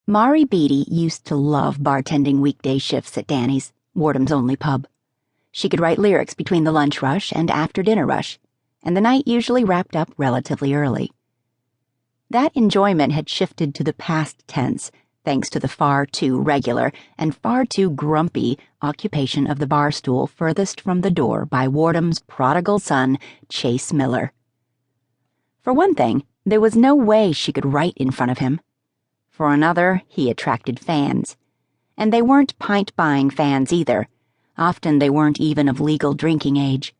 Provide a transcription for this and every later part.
Beadie used to love bartending weekday shifts at Danny's, Wardham's only pub. She could write lyrics between the lunch rush and after dinner rush, and the night usually wrapped up relatively early. That enjoyment had shifted to the past tense, thanks to the far too regular and far too grumpy occupation of the bar stool furthest from the door by Wardham's prodigal son, Chase Miller. For one thing, there was no way she could write in front of him. For another, he attracted fans. And they weren't pint-buying fans either. Often they weren't even of legal drinking age.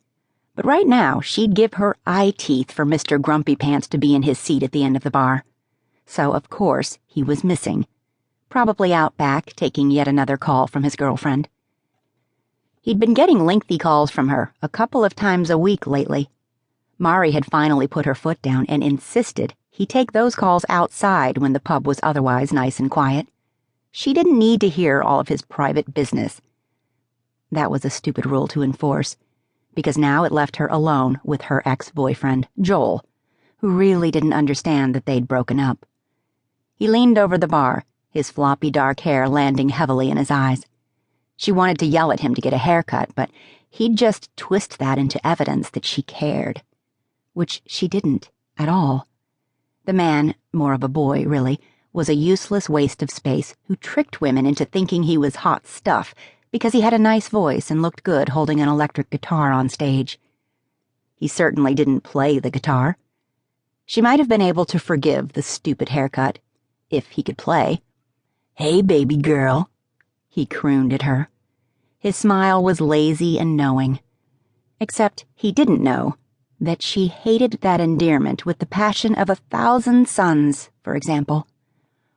But right now, she'd give her eye teeth for Mr. Grumpy Pants to be in his seat at the end of the bar. So, of course, he was missing. Probably out back, taking yet another call from his girlfriend. He'd been getting lengthy calls from her a couple of times a week lately. Mari had finally put her foot down and insisted he take those calls outside when the pub was otherwise nice and quiet. She didn't need to hear all of his private business. That was a stupid rule to enforce, because now it left her alone with her ex-boyfriend, Joel, who really didn't understand that they'd broken up. He leaned over the bar, his floppy dark hair landing heavily in his eyes. She wanted to yell at him to get a haircut, but he'd just twist that into evidence that she cared. Which she didn't, at all. The man, more of a boy, really, was a useless waste of space who tricked women into thinking he was hot stuff because he had a nice voice and looked good holding an electric guitar on stage. He certainly didn't play the guitar. She might have been able to forgive the stupid haircut, if he could play. "Hey, baby girl," he crooned at her. His smile was lazy and knowing. Except he didn't know that she hated that endearment with the passion of 1,000 suns, for example.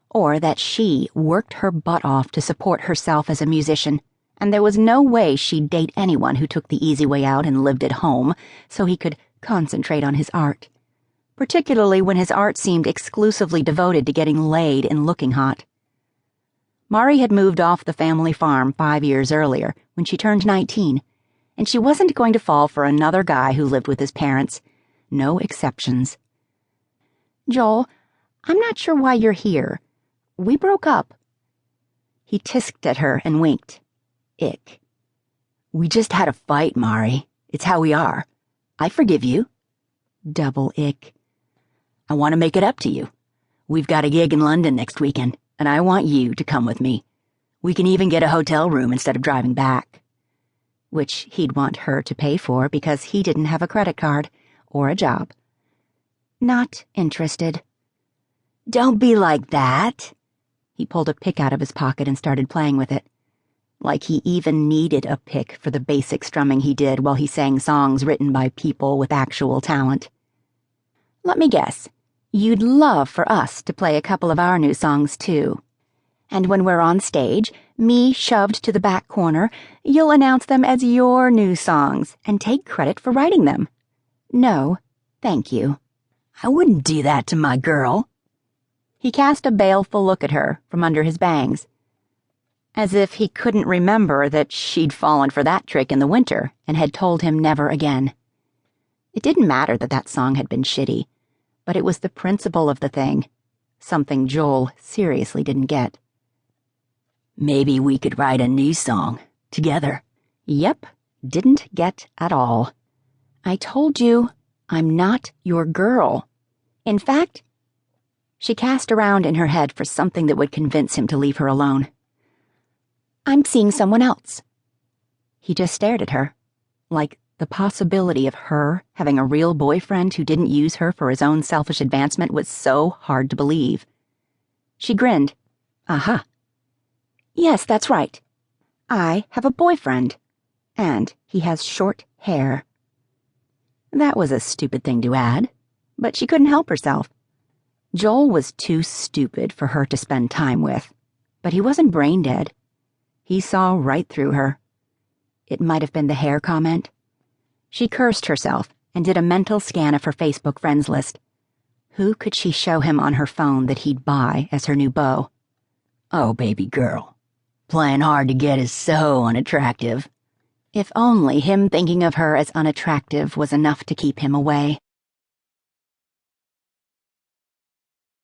Or that she worked her butt off to support herself as a musician, and there was no way she'd date anyone who took the easy way out and lived at home so he could concentrate on his art, particularly when his art seemed exclusively devoted to getting laid and looking hot. Mari had moved off the family farm 5 years earlier, when she turned 19, and she wasn't going to fall for another guy who lived with his parents. No exceptions. "Joel, I'm not sure why you're here. We broke up." He tisked at her and winked. Ick. "We just had a fight, Mari. It's how we are. I forgive you." Double ick. "I want to make it up to you. We've got a gig in London next weekend, and I want you to come with me. We can even get a hotel room instead of driving back." Which he'd want her to pay for because he didn't have a credit card or a job. "Not interested." "Don't be like that." He pulled a pick out of his pocket and started playing with it. Like he even needed a pick for the basic strumming he did while he sang songs written by people with actual talent. "Let me guess. You'd love for us to play a couple of our new songs, too. And when we're on stage, me shoved to the back corner, you'll announce them as your new songs and take credit for writing them. No, thank you." "I wouldn't do that to my girl." He cast a baleful look at her from under his bangs, as if he couldn't remember that she'd fallen for that trick in the winter and had told him never again. It didn't matter that that song had been shitty, but it was the principle of the thing, something Joel seriously didn't get. "Maybe we could write a new song, together." Yep, didn't get at all. "I told you, I'm not your girl. In fact..." She cast around in her head for something that would convince him to leave her alone. "I'm seeing someone else." He just stared at her, like the possibility of her having a real boyfriend who didn't use her for his own selfish advancement was so hard to believe. She grinned. "Aha. Yes, that's right. I have a boyfriend, and he has short hair." That was a stupid thing to add, but she couldn't help herself. Joel was too stupid for her to spend time with, but he wasn't brain dead. He saw right through her. It might have been the hair comment. She cursed herself and did a mental scan of her Facebook friends list. Who could she show him on her phone that he'd buy as her new beau? "Oh, baby girl. Playing hard to get is so unattractive." If only him thinking of her as unattractive was enough to keep him away.